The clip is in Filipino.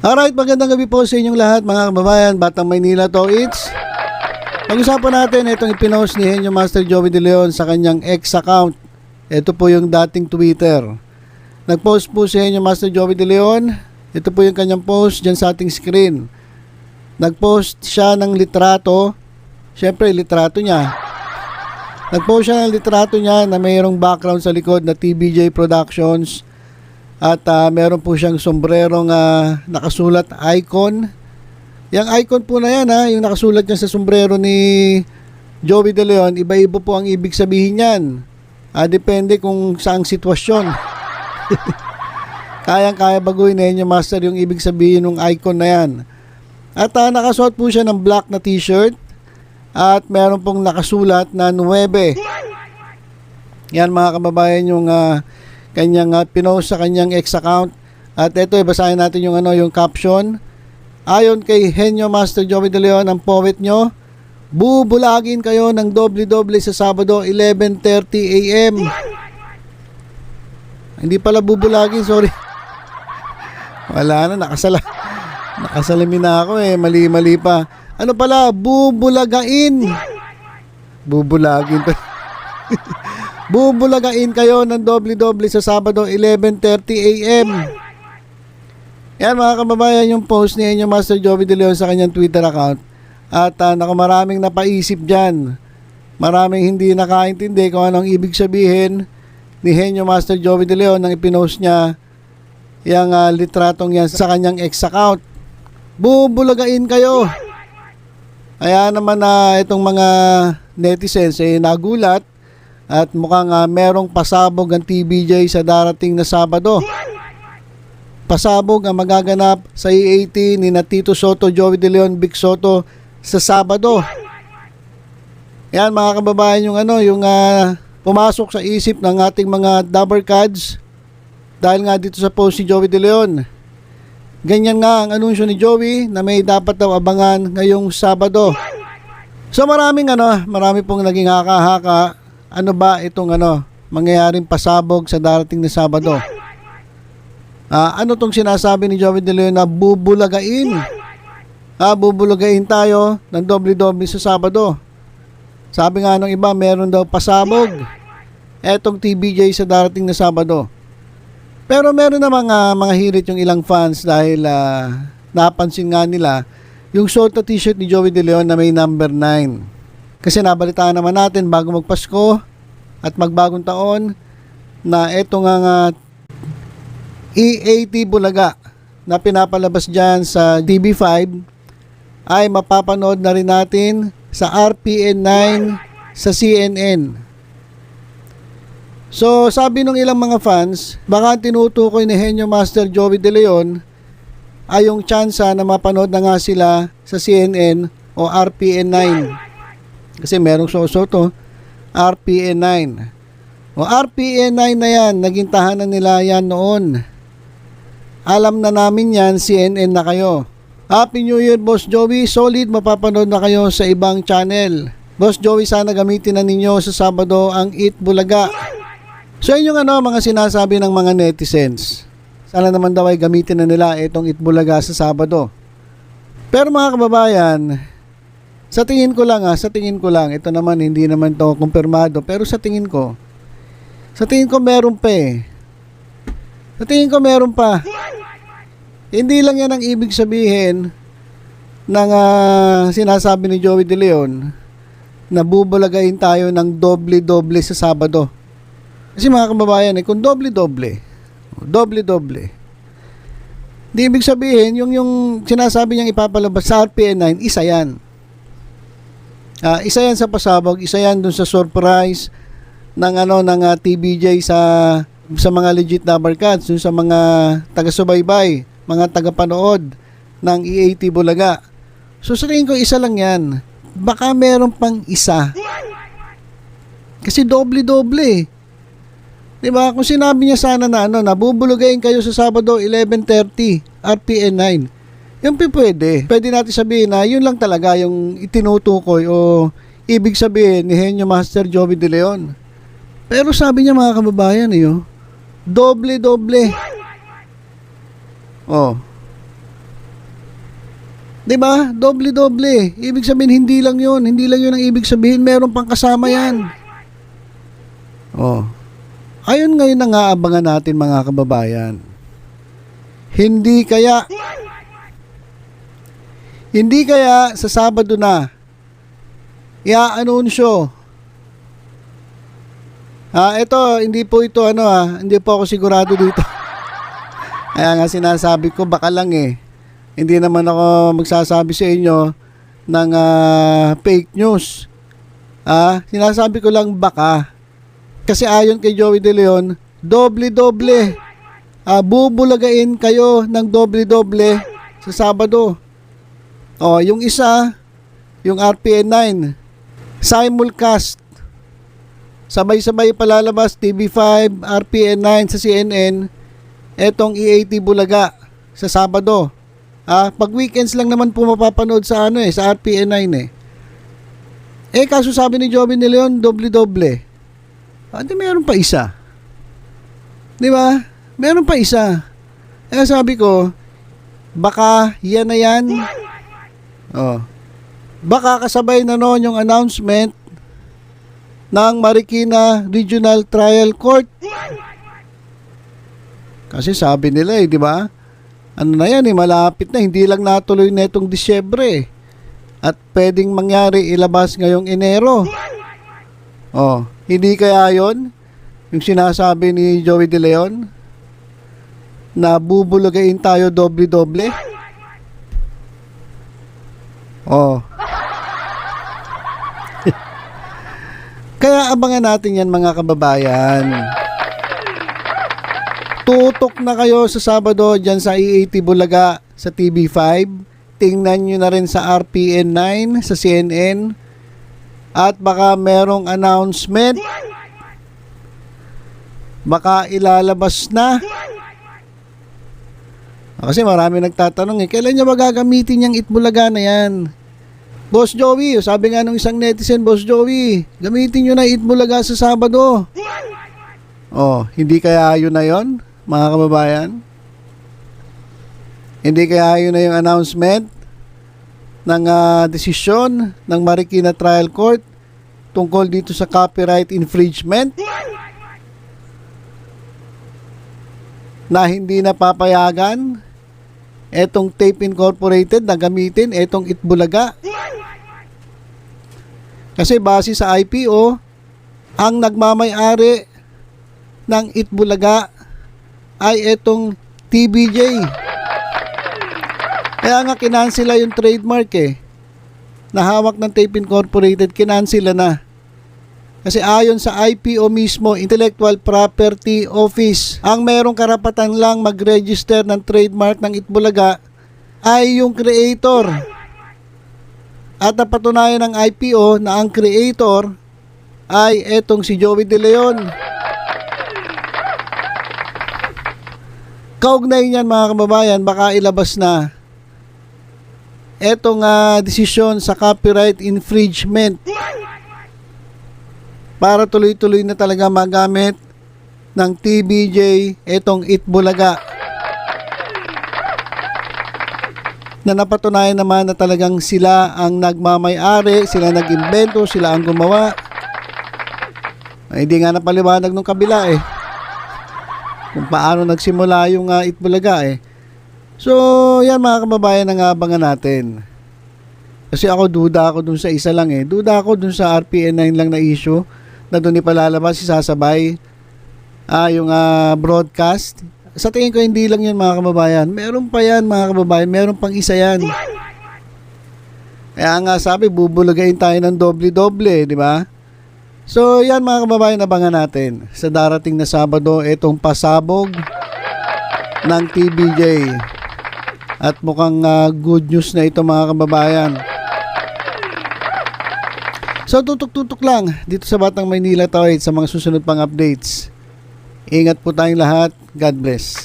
Alright, magandang gabi po sa inyong lahat mga kababayan, Batang Maynila to it's. Pag-usapan natin itong ipinost ni Henyo Master Joey De Leon sa kanyang X account. Ito po yung dating Twitter. Nag-post po si Henyo Master Joey De Leon. Ito po yung kanyang post dyan sa ating screen. Nag-post siya ng litrato. Siyempre, litrato niya. Nag-post siya ng litrato niya na mayroong background sa likod na TBJ Productions. At meron po siyang sombrerong nakasulat icon. Yung icon po na yan, yung nakasulat niya sa sombrero ni Joey De Leon, iba-iba po ang ibig sabihin yan. Depende kung saang sitwasyon. Kayang-kaya baguhin na Henyo Master yung ibig sabihin ng icon na yan. At nakasuot po siya ng black na t-shirt. At meron pong nakasulat na 9. Yan mga kababayan yung kanyang pinost sa kanyang X account. At ito, basahin natin yung yung caption. Ayon kay Henyo Master Joey De Leon, ang poet nyo, bubulagin kayo ng doble-doble sa Sabado 11:30 AM. Hindi pala bubulagin, sorry. Wala na, nakasalamin na ako mali-mali pa. Ano pala, bubulagain. Bubulagin pa. Bubulagain kayo ng doble-doble sa Sabado 11:30 AM. Yan mga kababayan yung post ni Henyo Master Joey De Leon sa kanyang Twitter account. At maraming napaisip dyan. Maraming hindi nakaintindi kung anong ibig sabihin ni Henyo Master Joey De Leon nang ipinost niya yung litratong yan sa kanyang X account. Bubulagain kayo. Kaya naman itong mga netizens nagulat. At mukhang merong pasabog ang TBJ sa darating na Sabado. Pasabog ang magaganap sa E80 ni Tito Soto, Joey De Leon, Big Soto sa Sabado. Yan mga kababayan yung pumasok sa isip ng ating mga dabber cards dahil nga dito sa post ni Joey De Leon. Ganyan nga ang anunsyo ni Joey na may dapat daw abangan ngayong Sabado. So marami pong naging haka-haka. Ano ba itong mangyayaring pasabog sa darating na Sabado? Ano tong sinasabi ni Joey De Leon na bubulagain? Bubulagain tayo ng doble-doble sa Sabado. Sabi nga nung iba, meron daw pasabog etong TBJ sa darating na Sabado. Pero meron namang mga hirit yung ilang fans dahil napansin nga nila yung suot na t-shirt ni Joey De Leon na may number 9. Kasi nabalitaan naman natin bago magpasko at magbagong taon na ito nga E80 Bulaga na pinapalabas dyan sa TV5 ay mapapanood na rin natin sa RPN 9 sa CNN. So sabi ng ilang mga fans, baka tinutukoy ni Henyo Master Joey De Leon ay yung tsansa na mapanood na nga sila sa CNN o RPN 9. Kasi merong Soto, RPN 9. O RPN 9 na yan, naging tahanan nila yan noon. Alam na namin yan, CNN na kayo. Happy New Year, Boss Joey. Solid, mapapanood na kayo sa ibang channel. Boss Joey, sana gamitin na ninyo sa Sabado ang Eat Bulaga. So yun yung mga sinasabi ng mga netizens. Sana naman daw ay gamitin na nila itong Eat Bulaga sa Sabado. Pero mga kababayan, sa tingin ko lang, ito naman hindi naman to kumpirmado, pero sa tingin ko meron pa Sa tingin ko meron pa. Hindi lang yan ang ibig sabihin ng sinasabi ni Joey De Leon na bubulagain tayo ng doble-doble sa Sabado. Kasi mga kababayan, kung doble-doble, di ibig sabihin, yung sinasabi niyang ipapalabas sa RPN 9, isa yan. Isa yan sa pasabog, isa yan dun sa surprise ng TBJ sa mga legit dabber cats, dun sa mga taga-subaybay, mga taga-panood ng E80 Bulaga. So sa tingin ko isa lang yan. Baka meron pang isa. Kasi doble-doble. Diba? Kung sinabi niya sana na nabubulugayin kayo sa Sabado 11:30 RPN 9. Yung pwede. Pwede natin sabihin na yun lang talaga yung itinutukoy o ibig sabihin ni Henyo Master Joey De Leon. Pero sabi niya mga kababayan doble-doble. 'Di ba? Doble-doble. Ibig sabihin hindi lang 'yun. Hindi lang 'yun ang ibig sabihin, meron pang kasama 'yan. Oh. Ayun ngayon ang aabangan natin mga kababayan. Hindi kaya sa Sabado na i-anunsyo. Ito, hindi po ito hindi po ako sigurado dito. Kaya nga sinasabi ko baka lang eh. Hindi naman ako magsasabi sa inyo ng fake news. Sinasabi ko lang baka. Kasi ayon kay Joey De Leon, doble-doble. Bubulagain kayo ng doble-doble sa Sabado. Yung isa, yung RPN 9, simulcast. Sabay-sabay palalabas TV5, RPN 9 sa CNN, etong EAT Bulaga sa Sabado. Pag weekends lang naman po mapapanood sa sa RPN 9 kaso sabi ni Joey De Leon, doble-doble. Di meron pa isa. Di ba? Meron pa isa. Sabi ko, baka yan na yan. Baka kasabay na noon yung announcement ng Marikina Regional Trial Court. Kasi sabi nila di ba? Ano na yan malapit na, hindi lang natuloy na itong Disyembre. At pwedeng mangyari ilabas ngayong Enero. Hindi kaya yon yung sinasabi ni Joey De Leon na bubulagain tayo doble-doble? Kaya abangan natin yan mga kababayan. Tutok na kayo sa Sabado dyan sa EAT Bulaga sa TV5. Tingnan nyo na rin sa RPN 9 sa CNN. At baka merong announcement. Baka ilalabas na. Kasi marami nagtatanong kailan niya magagamitin yung Itbulaga na yan? Boss Joey, sabi nga nung isang netizen, Boss Joey, gamitin nyo na Itbulaga sa Sabado. Hindi kaya yun na yun, mga kababayan? Hindi kaya yun na yung announcement ng desisyon ng Marikina Trial Court tungkol dito sa copyright infringement na hindi napapayagan etong Tape Incorporated na gamitin etong Itbulaga. Kasi base sa IPO, ang nagmamay-ari ng Itbulaga ay etong TBJ. Kaya nga kinansela yung trademark na hawak ng Tape Incorporated, kinansela na. Kasi ayon sa IPO mismo, Intellectual Property Office, ang merong karapatan lang mag-register ng trademark ng Itbulaga ay yung creator. At napatunayan ng IPO na ang creator ay etong si Joey De Leon. Kaugnay niyan mga kababayan, baka ilabas na etong desisyon sa copyright infringement para tuloy-tuloy na talaga magamit ng TBJ etong Itbulaga, na napatunayan naman na talagang sila ang nagmamay-ari, sila nag-imbento, sila ang gumawa. Hindi nga napaliwanag nung kabila kung paano nagsimula yung Itbulaga So, yan mga kababayan ang abangan natin. Kasi duda ako dun sa isa lang Duda ako dun sa RPN 9 lang na issue na dun ipalalabas sasabay yung broadcast. Sa tingin ko hindi lang yan mga kababayan. Meron pa yan mga kababayan. Meron pang isa yan. Kaya nga sabi, bubulagain tayo ng doble-doble, di ba? So, yan mga kababayan, abangan natin. Sa darating na Sabado, itong pasabog ng TBJ. At mukhang good news na ito mga kababayan. So, tutok-tutok lang dito sa Batang Maynila Tawid sa mga susunod pang updates. Ingat po tayong lahat. God bless.